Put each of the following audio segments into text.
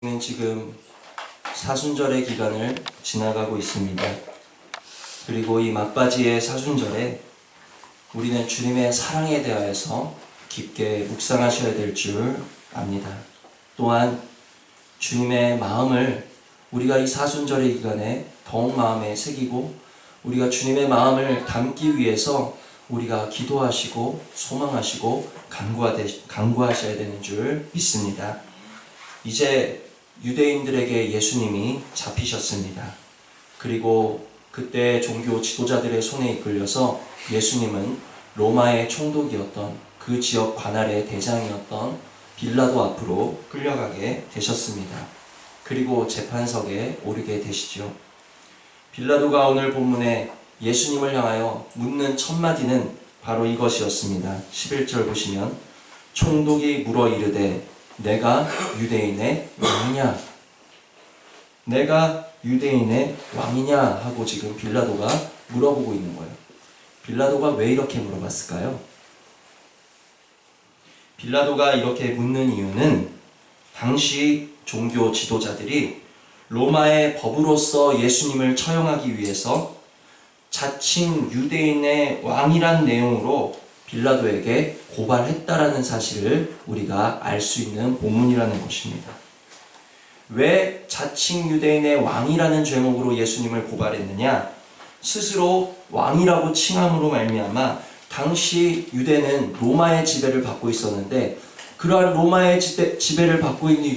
우리는 지금 사순절의 기간을 지나가고 있습니다. 그리고 이 막바지의 사순절에 우리는 주님의 사랑에 대하여서 깊게 묵상하셔야 될 줄 압니다. 또한 주님의 마음을 우리가 이 사순절의 기간에 더욱 마음에 새기고 우리가 주님의 마음을 담기 위해서 우리가 기도하시고 소망하시고 간구하셔야 되는 줄 믿습니다. 이제 유대인들에게 예수님이 잡히셨습니다. 그리고 그때 종교 지도자들의 손에 이끌려서 예수님은 로마의 총독이었던 그 지역 관할의 대장이었던 빌라도 앞으로 끌려가게 되셨습니다. 그리고 재판석에 오르게 되시죠. 빌라도가 오늘 본문에 예수님을 향하여 묻는 첫 마디는 바로 이것이었습니다. 11절 보시면 총독이 물어 이르되 내가 유대인의 왕이냐? 내가 유대인의 왕이냐? 하고 지금 빌라도가 물어보고 있는 거예요. 빌라도가 왜 이렇게 물어봤을까요? 빌라도가 이렇게 묻는 이유는 당시 종교 지도자들이 로마의 법으로서 예수님을 처형하기 위해서 자칭 유대인의 왕이란 내용으로 빌라도에게 고발했다라는 사실을 우리가 알 수 있는 본문이라는 것입니다. 왜 자칭 유대인의 왕이라는 죄목으로 예수님을 고발했느냐? 스스로 왕이라고 칭함으로 말미암아 당시 유대는 로마의 지배를 받고 있었는데 그러한 로마의 지배를 받고 있는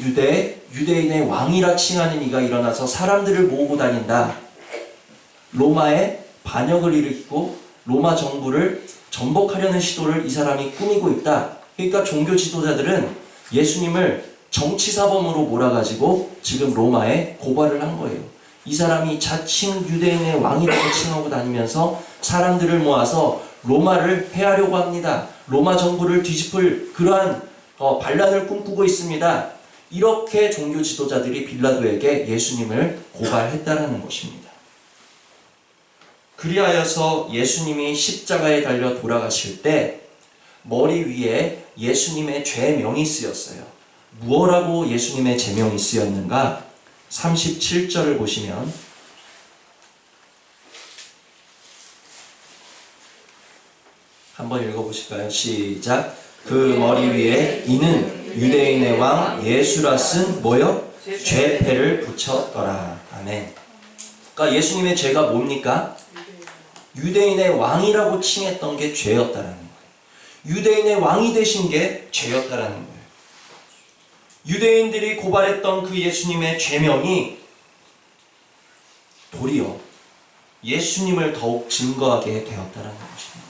유대인의 왕이라 칭하는 이가 일어나서 사람들을 모으고 다닌다. 로마의 반역을 일으키고 로마 정부를 전복하려는 시도를 이 사람이 꾸미고 있다. 그러니까 종교 지도자들은 예수님을 정치사범으로 몰아가지고 지금 로마에 고발을 한 거예요. 이 사람이 자칭 유대인의 왕이라고 칭하고 다니면서 사람들을 모아서 로마를 해하려고 합니다. 로마 정부를 뒤집을 그러한 반란을 꿈꾸고 있습니다. 이렇게 종교 지도자들이 빌라도에게 예수님을 고발했다라는 것입니다. 그리하여서 예수님이 십자가에 달려 돌아가실 때 머리 위에 예수님의 죄명이 쓰였어요. 무엇라고 예수님의 죄명이 쓰였는가? 37절을 보시면 한번 읽어보실까요? 시작. 그 머리 위에 이는 유대인의 왕 예수라 쓴 뭐요? 죄패를 붙였더라. 아멘. 그러니까 예수님의 죄가 뭡니까? 유대인의 왕이라고 칭했던 게 죄였다라는 거예요. 유대인의 왕이 되신 게 죄였다라는 거예요. 유대인들이 고발했던 그 예수님의 죄명이 도리어 예수님을 더욱 증거하게 되었다라는 것입니다.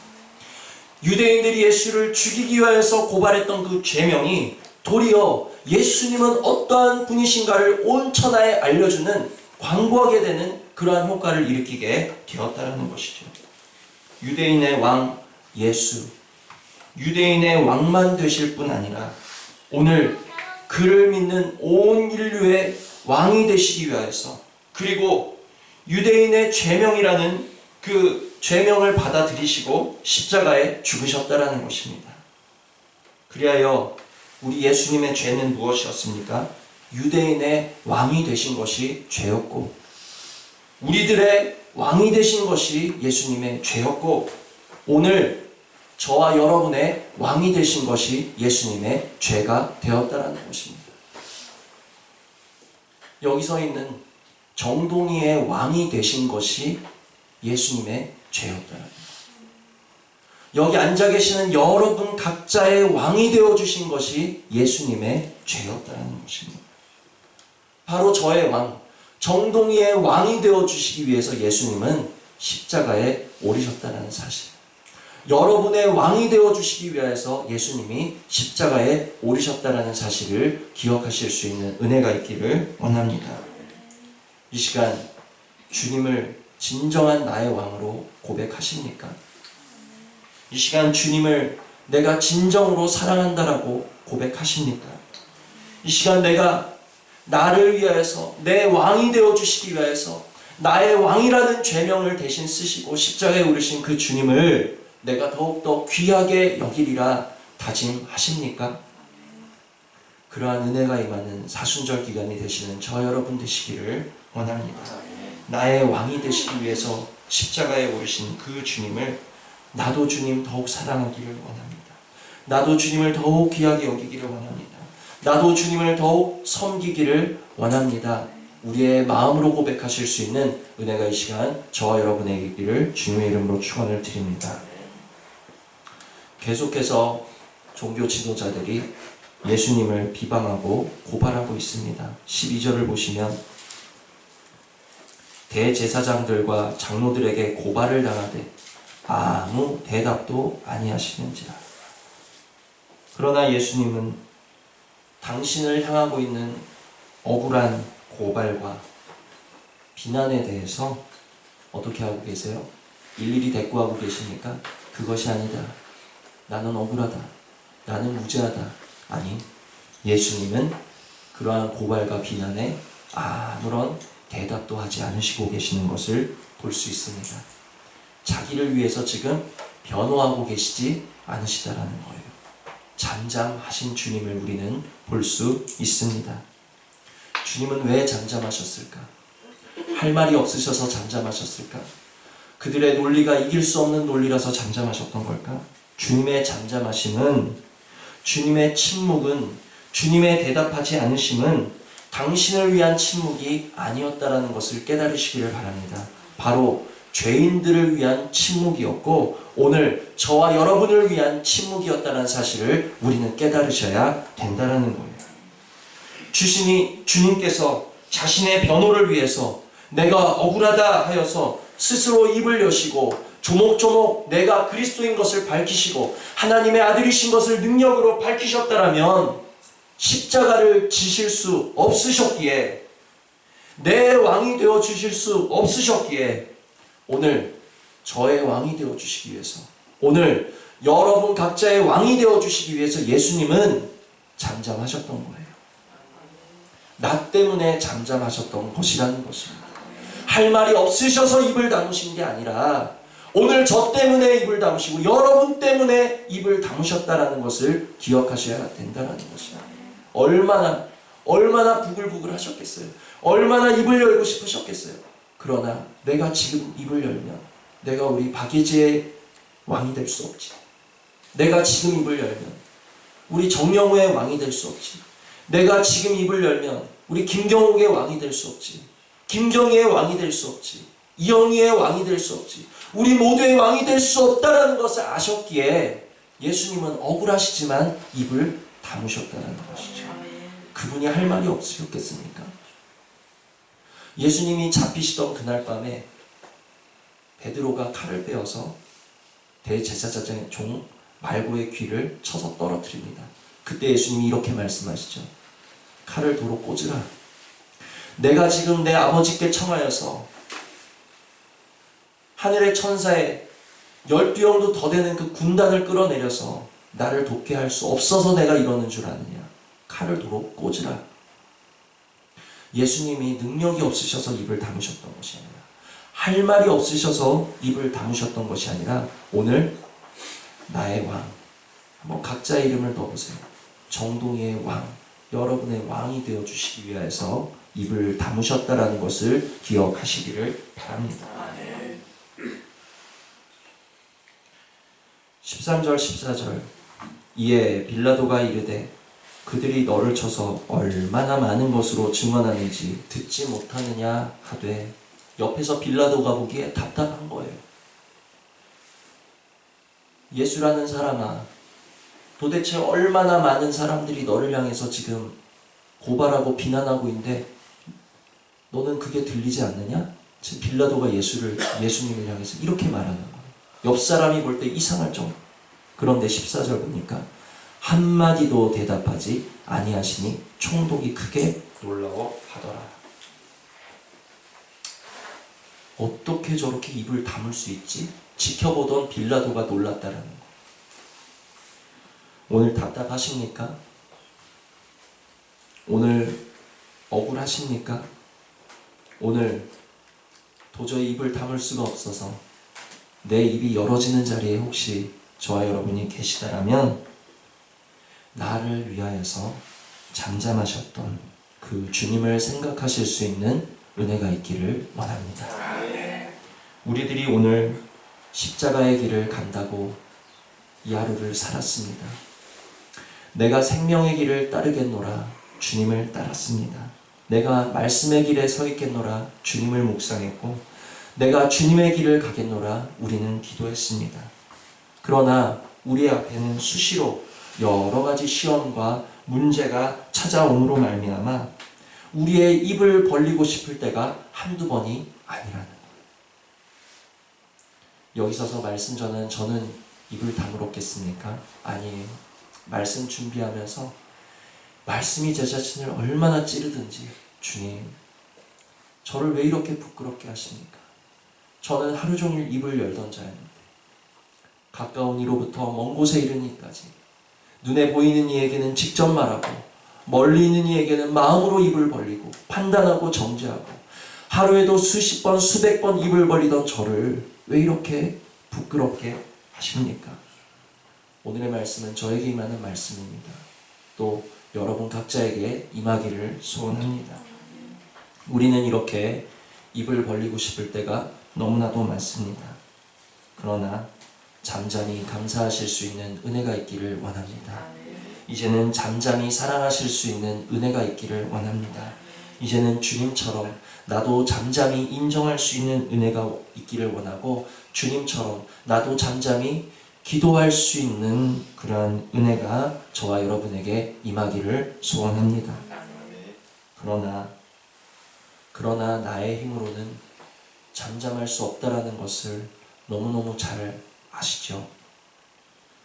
유대인들이 예수를 죽이기 위해서 고발했던 그 죄명이 도리어 예수님은 어떠한 분이신가를 온 천하에 알려주는 광고하게 되는 그러한 효과를 일으키게 되었다라는 것이죠. 유대인의 왕 예수, 유대인의 왕만 되실 뿐 아니라 오늘 그를 믿는 온 인류의 왕이 되시기 위하여서 그리고 유대인의 죄명이라는 그 죄명을 받아들이시고 십자가에 죽으셨다라는 것입니다. 그리하여 우리 예수님의 죄는 무엇이었습니까? 유대인의 왕이 되신 것이 죄였고 우리들의 왕이 되신 것이 예수님의 죄였고 오늘 저와 여러분의 왕이 되신 것이 예수님의 죄가 되었다라는 것입니다. 여기서 있는 정동이의 왕이 되신 것이 예수님의 죄였다라는 거예요. 여기 앉아 계시는 여러분 각자의 왕이 되어주신 것이 예수님의 죄였다라는 것입니다. 바로 저의 왕, 정동이의 왕이 되어주시기 위해서 예수님은 십자가에 오르셨다는 사실. 여러분의 왕이 되어주시기 위해서 예수님이 십자가에 오르셨다는 사실을 기억하실 수 있는 은혜가 있기를 원합니다. 이 시간 주님을 진정한 나의 왕으로 고백하십니까? 이 시간 주님을 내가 진정으로 사랑한다라고 고백하십니까? 이 시간 내가 나를 위하여서 내 왕이 되어주시기 위해서 나의 왕이라는 죄명을 대신 쓰시고 십자가에 오르신 그 주님을 내가 더욱더 귀하게 여기리라 다짐하십니까? 그러한 은혜가 임하는 사순절 기간이 되시는 저 여러분 되시기를 원합니다. 나의 왕이 되시기 위해서 십자가에 오르신 그 주님을 나도 주님 더욱 사랑하기를 원합니다. 나도 주님을 더욱 귀하게 여기기를 원합니다. 나도 주님을 더욱 섬기기를 원합니다. 우리의 마음으로 고백하실 수 있는 은혜가 이 시간 저와 여러분에게 있기를 주님의 이름으로 축원을 드립니다. 계속해서 종교 지도자들이 예수님을 비방하고 고발하고 있습니다. 12절을 보시면 대제사장들과 장로들에게 고발을 당하되 아무 대답도 아니하시는지라. 그러나 예수님은 당신을 향하고 있는 억울한 고발과 비난에 대해서 어떻게 하고 계세요? 일일이 대꾸하고 계십니까? 그것이 아니다. 나는 억울하다. 나는 무죄하다. 아니, 예수님은 그러한 고발과 비난에 아무런 대답도 하지 않으시고 계시는 것을 볼 수 있습니다. 자기를 위해서 지금 변호하고 계시지 않으시다라는 거예요. 잠잠하신 주님을 우리는 볼 수 있습니다. 주님은 왜 잠잠하셨을까? 할 말이 없으셔서 잠잠하셨을까? 그들의 논리가 이길 수 없는 논리라서 잠잠하셨던 걸까? 주님의 잠잠하심은, 주님의 침묵은, 주님의 대답하지 않으심은 당신을 위한 침묵이 아니었다라는 것을 깨달으시기를 바랍니다. 바로 죄인들을 위한 침묵이었고 오늘 저와 여러분을 위한 침묵이었다는 사실을 우리는 깨달으셔야 된다는 거예요. 주님께서 자신의 변호를 위해서 내가 억울하다 하여서 스스로 입을 여시고 조목조목 내가 그리스도인 것을 밝히시고 하나님의 아들이신 것을 능력으로 밝히셨다라면 십자가를 지실 수 없으셨기에, 내 왕이 되어 주실 수 없으셨기에 오늘 저의 왕이 되어 주시기 위해서, 오늘 여러분 각자의 왕이 되어 주시기 위해서 예수님은 잠잠하셨던 거예요. 나 때문에 잠잠하셨던 것이라는 것입니다. 할 말이 없으셔서 입을 다무신 게 아니라 오늘 저 때문에 입을 다무시고 여러분 때문에 입을 다무셨다라는 것을 기억하셔야 된다는 것입니다. 얼마나 부글부글 하셨겠어요. 얼마나 입을 열고 싶으셨겠어요. 그러나 내가 지금 입을 열면 내가 우리 박예지의 왕이 될 수 없지. 내가 지금 입을 열면 우리 정영우의 왕이 될 수 없지. 내가 지금 입을 열면 우리 김경옥의 왕이 될 수 없지. 김경희의 왕이 될 수 없지. 이영희의 왕이 될 수 없지. 우리 모두의 왕이 될 수 없다는 것을 아셨기에 예수님은 억울하시지만 입을 다무셨다는 것이죠. 그분이 할 말이 없으셨겠습니까? 예수님이 잡히시던 그날 밤에 베드로가 칼을 빼어서 대제사장의 종 말고의 귀를 쳐서 떨어뜨립니다. 그때 예수님이 이렇게 말씀하시죠. 칼을 도로 꽂으라. 내가 지금 내 아버지께 청하여서 하늘의 천사의 12영도 더 되는 그 군단을 끌어내려서 나를 돕게 할 수 없어서 내가 이러는 줄 아느냐. 칼을 도로 꽂으라. 예수님이 능력이 없으셔서 입을 다무셨던 것이 아니라, 할 말이 없으셔서 입을 다무셨던 것이 아니라 오늘 나의 왕, 한번 각자의 이름을 넣어보세요. 정동희의 왕, 여러분의 왕이 되어주시기 위해서 입을 다무셨다라는 것을 기억하시기를 바랍니다. 13절 14절 이에 빌라도가 이르되 그들이 너를 쳐서 얼마나 많은 것으로 증언하는지 듣지 못하느냐 하되, 옆에서 빌라도가 보기에 답답한 거예요. 예수라는 사람아, 도대체 얼마나 많은 사람들이 너를 향해서 지금 고발하고 비난하고 있는데 너는 그게 들리지 않느냐? 지금 빌라도가 예수님을 향해서 이렇게 말하는 거예요. 옆 사람이 볼 때 이상할 정도. 그런데 14절 보니까 한마디도 대답하지 아니하시니 총독이 크게 놀라워하더라. 어떻게 저렇게 입을 다물 수 있지? 지켜보던 빌라도가 놀랐다라는 거. 오늘 답답하십니까? 오늘 억울하십니까? 오늘 도저히 입을 다물 수가 없어서 내 입이 열어지는 자리에 혹시 저와 여러분이 계시다라면 나를 위하여서 잠잠하셨던 그 주님을 생각하실 수 있는 은혜가 있기를 원합니다. 우리들이 오늘 십자가의 길을 간다고 이 하루를 살았습니다. 내가 생명의 길을 따르겠노라 주님을 따랐습니다. 내가 말씀의 길에 서 있겠노라 주님을 묵상했고, 내가 주님의 길을 가겠노라 우리는 기도했습니다. 그러나 우리 앞에는 수시로 여러 가지 시험과 문제가 찾아옴으로 말미암아 우리의 입을 벌리고 싶을 때가 한두 번이 아니라는 거예요. 여기 서서 말씀 전은 저는 입을 다물었겠습니까? 아니에요. 말씀 준비하면서 말씀이 제 자신을 얼마나 찌르든지, 주님, 저를 왜 이렇게 부끄럽게 하십니까? 저는 하루 종일 입을 열던 자였는데, 가까운 이로부터 먼 곳에 이르니까지 눈에 보이는 이에게는 직접 말하고 멀리 있는 이에게는 마음으로 입을 벌리고 판단하고 정죄하고 하루에도 수십 번 수백 번 입을 벌리던 저를 왜 이렇게 부끄럽게 하십니까? 오늘의 말씀은 저에게 임하는 말씀입니다. 또 여러분 각자에게 임하기를 소원합니다. 우리는 이렇게 입을 벌리고 싶을 때가 너무나도 많습니다. 그러나 잠잠히 감사하실 수 있는 은혜가 있기를 원합니다. 이제는 잠잠히 사랑하실 수 있는 은혜가 있기를 원합니다. 이제는 주님처럼 나도 잠잠히 인정할 수 있는 은혜가 있기를 원하고, 주님처럼 나도 잠잠히 기도할 수 있는 그러한 은혜가 저와 여러분에게 임하기를 소원합니다. 그러나 나의 힘으로는 잠잠할 수 없다라는 것을 너무너무 잘 아시죠?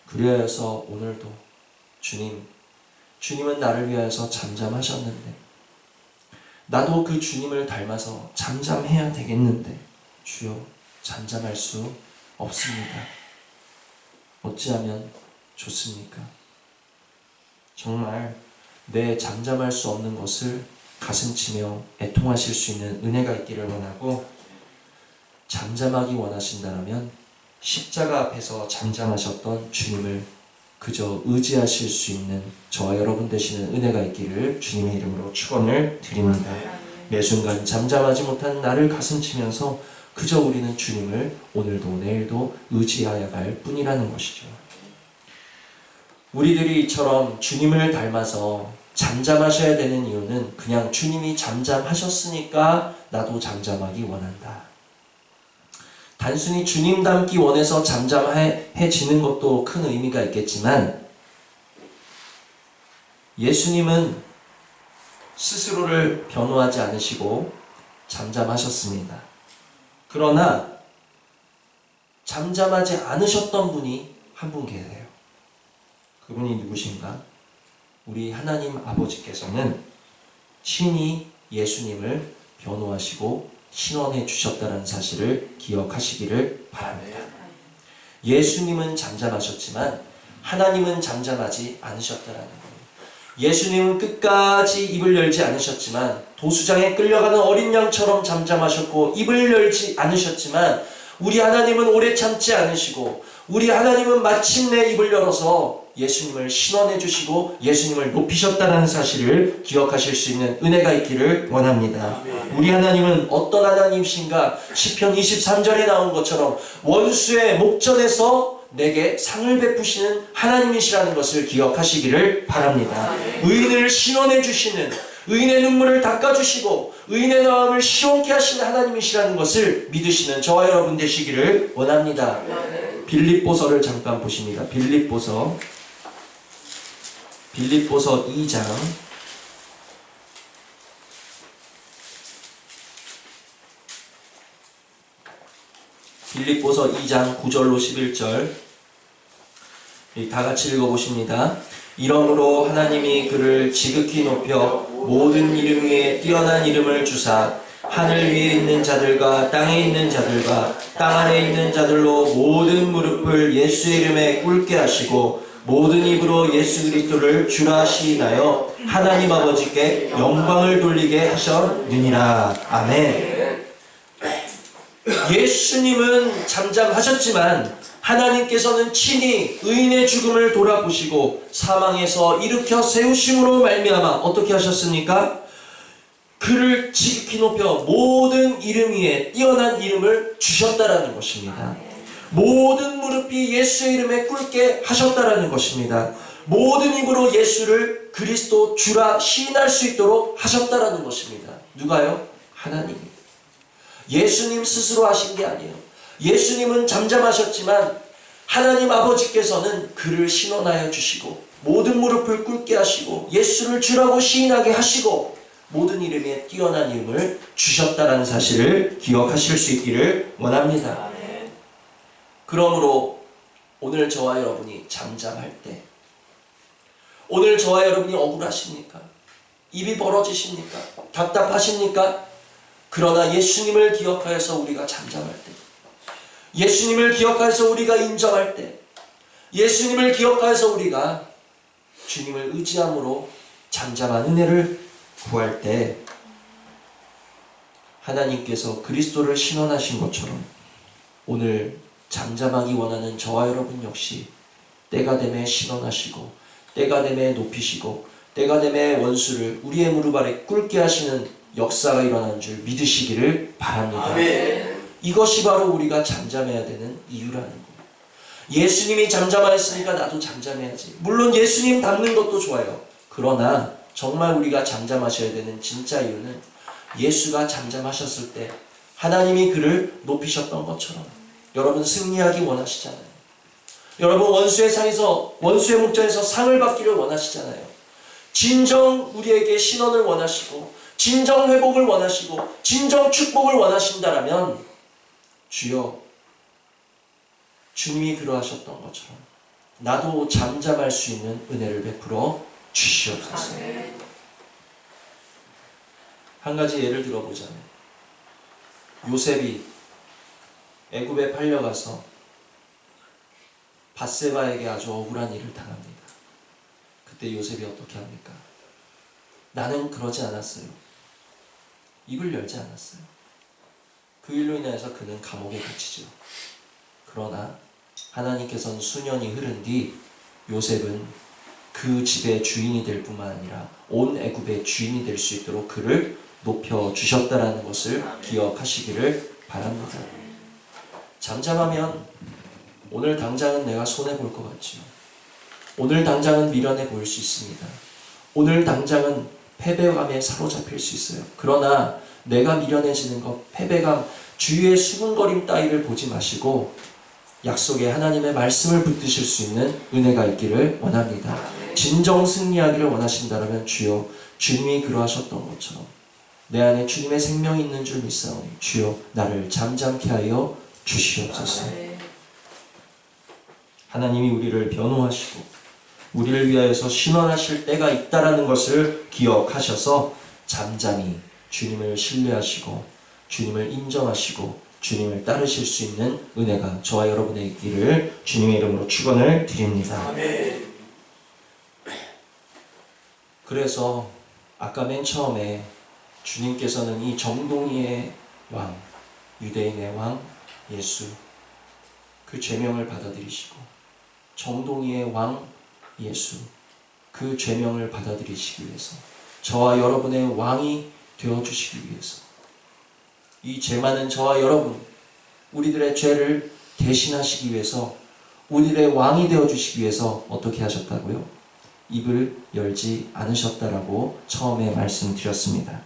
그리하여서 오늘도 주님은 나를 위하여서 잠잠하셨는데, 나도 그 주님을 닮아서 잠잠해야 되겠는데, 주여, 잠잠할 수 없습니다. 어찌하면 좋습니까? 정말 내 잠잠할 수 없는 것을 가슴치며 애통하실 수 있는 은혜가 있기를 원하고, 잠잠하기 원하신다면 십자가 앞에서 잠잠하셨던 주님을 그저 의지하실 수 있는 저와 여러분 되시는 은혜가 있기를 주님의 이름으로 축원을 드립니다. 매 순간 잠잠하지 못하는 나를 가슴치면서 그저 우리는 주님을 오늘도 내일도 의지하여 갈 뿐이라는 것이죠. 우리들이 이처럼 주님을 닮아서 잠잠하셔야 되는 이유는 그냥 주님이 잠잠하셨으니까 나도 잠잠하기 원한다. 단순히 주님 닮기 원해서 잠잠해지는 것도 큰 의미가 있겠지만, 예수님은 스스로를 변호하지 않으시고 잠잠하셨습니다. 그러나 잠잠하지 않으셨던 분이 한 분 계세요. 그분이 누구신가? 우리 하나님 아버지께서는 친히 예수님을 변호하시고 신원해 주셨다는 사실을 기억하시기를 바랍니다. 예수님은 잠잠하셨지만 하나님은 잠잠하지 않으셨다는 겁니다. 예수님은 끝까지 입을 열지 않으셨지만, 도수장에 끌려가는 어린 양처럼 잠잠하셨고 입을 열지 않으셨지만, 우리 하나님은 오래 참지 않으시고 우리 하나님은 마침내 입을 열어서 예수님을 신원해 주시고 예수님을 높이셨다는 사실을 기억하실 수 있는 은혜가 있기를 원합니다. 우리 하나님은 어떤 하나님이신가? 시편 23절에 나온 것처럼 원수의 목전에서 내게 상을 베푸시는 하나님이시라는 것을 기억하시기를 바랍니다. 의인을 신원해 주시는, 의인의 눈물을 닦아주시고 의인의 마음을 시원케 하시는 하나님이시라는 것을 믿으시는 저와 여러분 되시기를 원합니다. 빌립보서를 잠깐 보십니다. 빌립보서 2장 9절로 11절 다 같이 읽어보십니다. 이러므로 하나님이 그를 지극히 높여 모든 이름 위에 뛰어난 이름을 주사 하늘 위에 있는 자들과 땅에 있는 자들과 땅 아래 있는 자들로 모든 무릎을 예수의 이름에 꿇게 하시고 모든 입으로 예수 그리스도를 주라 시인하여 하나님 아버지께 영광을 돌리게 하셨느니라. 아멘. 예수님은 잠잠하셨지만 하나님께서는 친히 의인의 죽음을 돌아보시고 사망에서 일으켜 세우심으로 말미암아 어떻게 하셨습니까? 그를 지극히 높여 모든 이름 위에 뛰어난 이름을 주셨다라는 것입니다. 모든 무릎이 예수의 이름에 꿇게 하셨다라는 것입니다. 모든 입으로 예수를 그리스도 주라 시인할 수 있도록 하셨다라는 것입니다. 누가요? 하나님입니다. 예수님 스스로 하신 게 아니에요. 예수님은 잠잠하셨지만 하나님 아버지께서는 그를 신원하여 주시고 모든 무릎을 꿇게 하시고 예수를 주라고 시인하게 하시고 모든 이름에 뛰어난 이름을 주셨다라는 사실을 기억하실 수 있기를 원합니다. 그러므로 오늘 저와 여러분이 잠잠할 때, 오늘 저와 여러분이 억울하십니까? 입이 벌어지십니까? 답답하십니까? 그러나 예수님을 기억하여서 우리가 잠잠할 때, 예수님을 기억하여서 우리가 인정할 때, 예수님을 기억하여서 우리가 주님을 의지함으로 잠잠한 은혜를 구할 때 하나님께서 그리스도를 신원하신 것처럼 오늘 잠잠하기 원하는 저와 여러분 역시 때가 되매 신원하시고 때가 되매 높이시고 때가 되매 원수를 우리의 무릎 아래 꿇게 하시는 역사가 일어나는 줄 믿으시기를 바랍니다. 아멘. 이것이 바로 우리가 잠잠해야 되는 이유라는 거예요. 예수님이 잠잠하였으니까 나도 잠잠해야지. 물론 예수님 닮는 것도 좋아요. 그러나 정말 우리가 잠잠하셔야 되는 진짜 이유는 예수가 잠잠하셨을 때 하나님이 그를 높이셨던 것처럼 여러분 승리하기 원하시잖아요. 여러분 원수의 상에서 원수의 목전에서 상을 받기를 원하시잖아요. 진정 우리에게 신원을 원하시고 진정 회복을 원하시고 진정 축복을 원하신다라면 주여 주님이 그러하셨던 것처럼 나도 잠잠할 수 있는 은혜를 베풀어 주시옵소서. 한 가지 예를 들어보자면 요셉이 애굽에 팔려가서 밧세바에게 아주 억울한 일을 당합니다. 그때 요셉이 어떻게 합니까? 나는 그러지 않았어요. 입을 열지 않았어요. 그 일로 인해서 그는 감옥에 갇히죠. 그러나 하나님께서는 수년이 흐른 뒤 요셉은 그 집의 주인이 될 뿐만 아니라 온 애굽의 주인이 될 수 있도록 그를 높여주셨다라는 것을 기억하시기를 바랍니다. 잠잠하면 오늘 당장은 내가 손해볼 것 같지요. 오늘 당장은 미련해 보일 수 있습니다. 오늘 당장은 패배감에 사로잡힐 수 있어요. 그러나 내가 미련해지는 것, 패배감, 주위의 수군거림 따위를 보지 마시고 약속의 하나님의 말씀을 붙드실 수 있는 은혜가 있기를 원합니다. 진정 승리하기를 원하신다면 주여 주님이 그러하셨던 것처럼 내 안에 주님의 생명이 있는 줄 믿사오니 주여 나를 잠잠케 하여 주시옵소서. 하나님이 우리를 변호하시고 우리를 위하여서 신원하실 때가 있다라는 것을 기억하셔서 잠잠히 주님을 신뢰하시고 주님을 인정하시고 주님을 따르실 수 있는 은혜가 저와 여러분의 있기를 주님의 이름으로 축원을 드립니다. 아멘. 그래서 아까 맨 처음에 주님께서는 이 정동이의 왕, 유대인의 왕 예수 그 죄명을 받아들이시고 정동이의 왕 예수 그 죄명을 받아들이시기 위해서 저와 여러분의 왕이 되어주시기 위해서 이 죄 많은 저와 여러분 우리들의 죄를 대신하시기 위해서 우리들의 왕이 되어주시기 위해서 어떻게 하셨다고요? 입을 열지 않으셨다라고 처음에 말씀드렸습니다.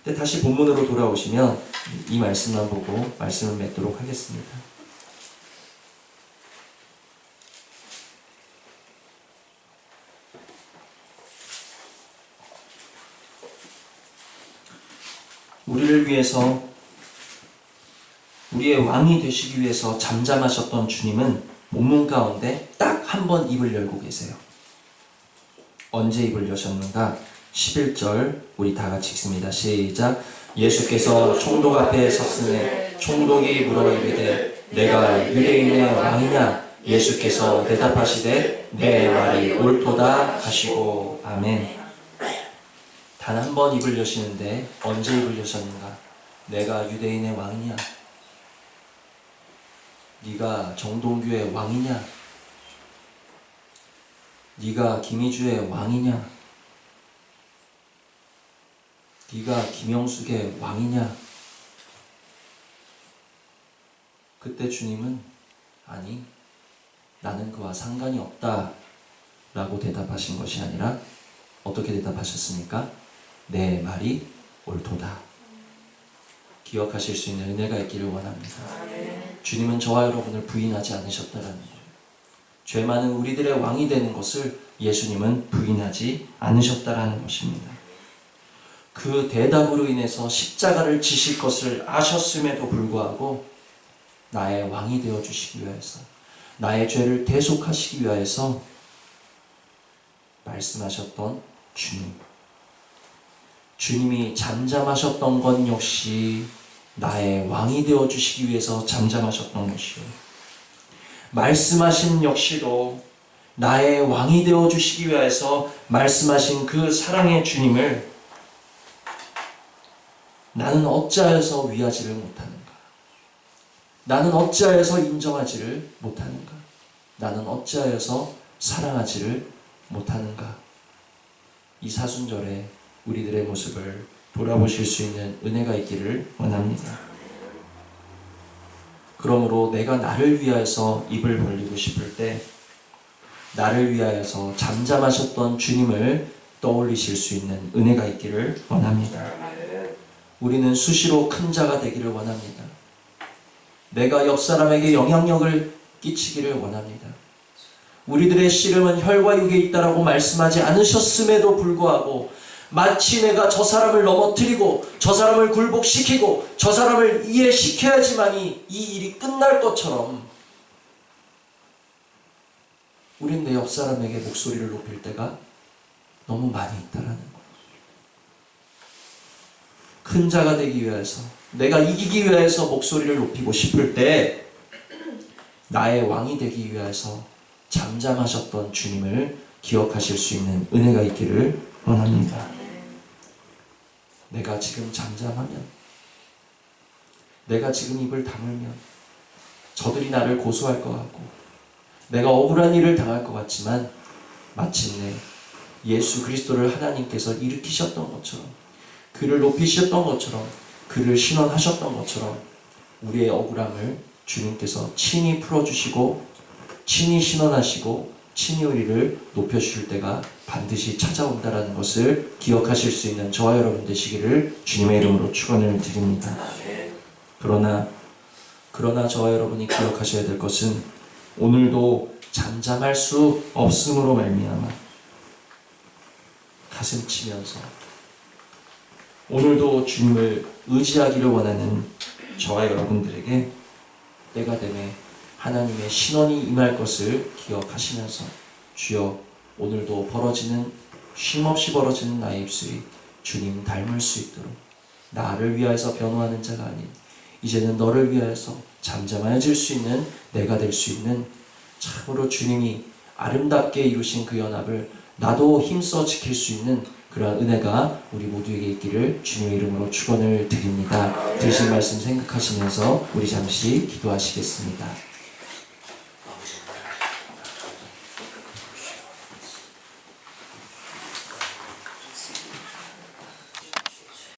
근데 다시 본문으로 돌아오시면 이 말씀만 보고 말씀을 맺도록 하겠습니다. 우리를 위해서 우리의 왕이 되시기 위해서 잠잠하셨던 주님은 본문 가운데 딱 한 번 입을 열고 계세요. 언제 입을 여셨는가? 11절 우리 다 같이 읽습니다. 시작. 예수께서 총독 앞에 섰으니 총독이 물어 이르되 내가 유대인의 왕이냐? 예수께서 대답하시되 내 말이 옳도다 하시고 아멘. 단 한 번 입을 여시는데 언제 입을 여셨는가? 내가 유대인의 왕이냐? 네가 정동규의 왕이냐? 네가 김희주의 왕이냐? 네가 김영숙의 왕이냐? 그때 주님은 아니, 나는 그와 상관이 없다 라고 대답하신 것이 아니라 어떻게 대답하셨습니까? 내 말이 옳도다. 기억하실 수 있는 은혜가 있기를 원합니다. 주님은 저와 여러분을 부인하지 않으셨다라는 거예요. 죄 많은 우리들의 왕이 되는 것을 예수님은 부인하지 않으셨다라는 것입니다. 그 대답으로 인해서 십자가를 지실 것을 아셨음에도 불구하고 나의 왕이 되어주시기 위해서, 나의 죄를 대속하시기 위해서 말씀하셨던 주님, 주님이 잠잠하셨던 것 역시 나의 왕이 되어주시기 위해서 잠잠하셨던 것이요, 말씀하신 역시도 나의 왕이 되어주시기 위해서 말씀하신 그 사랑의 주님을 나는 어찌하여서 위하지를 못하는가? 나는 어찌하여서 인정하지를 못하는가? 나는 어찌하여서 사랑하지를 못하는가? 이 사순절에 우리들의 모습을 돌아보실 수 있는 은혜가 있기를 원합니다. 그러므로 내가 나를 위하여서 입을 벌리고 싶을 때 나를 위하여서 잠잠하셨던 주님을 떠올리실 수 있는 은혜가 있기를 원합니다. 우리는 수시로 큰 자가 되기를 원합니다. 내가 옆 사람에게 영향력을 끼치기를 원합니다. 우리들의 씨름은 혈과 육에 있다라고 말씀하지 않으셨음에도 불구하고 마치 내가 저 사람을 넘어뜨리고 저 사람을 굴복시키고 저 사람을 이해시켜야지만이 이 일이 끝날 것처럼 우린 내 옆 사람에게 목소리를 높일 때가 너무 많이 있다라는 거예요. 큰 자가 되기 위해서, 내가 이기기 위해서 목소리를 높이고 싶을 때 나의 왕이 되기 위해서 잠잠하셨던 주님을 기억하실 수 있는 은혜가 있기를 원합니다. 내가 지금 잠잠하면, 내가 지금 입을 다물면 저들이 나를 고소할 것 같고 내가 억울한 일을 당할 것 같지만 마침내 예수 그리스도를 하나님께서 일으키셨던 것처럼, 그를 높이셨던 것처럼, 그를 신원하셨던 것처럼 우리의 억울함을 주님께서 친히 풀어주시고 친히 신원하시고 친히 우리를 높여주실 때가 반드시 찾아온다라는 것을 기억하실 수 있는 저와 여러분 되시기를 주님의 이름으로 축원을 드립니다. 그러나 저와 여러분이 기억하셔야 될 것은 오늘도 잠잠할 수 없음으로 말미암아 가슴 치면서 오늘도 주님을 의지하기를 원하는 저와 여러분들에게 때가 되매 하나님의 신원이 임할 것을 기억하시면서 주여 오늘도 쉼없이 벌어지는 나의 입술이 주님 닮을 수 있도록 나를 위하여서 변호하는 자가 아닌 이제는 너를 위하여서 잠잠해질 수 있는 내가 될 수 있는, 참으로 주님이 아름답게 이루신 그 연합을 나도 힘써 지킬 수 있는 그러한 은혜가 우리 모두에게 있기를 주님의 이름으로 축원을 드립니다. 들으신 말씀 생각하시면서 우리 잠시 기도하시겠습니다.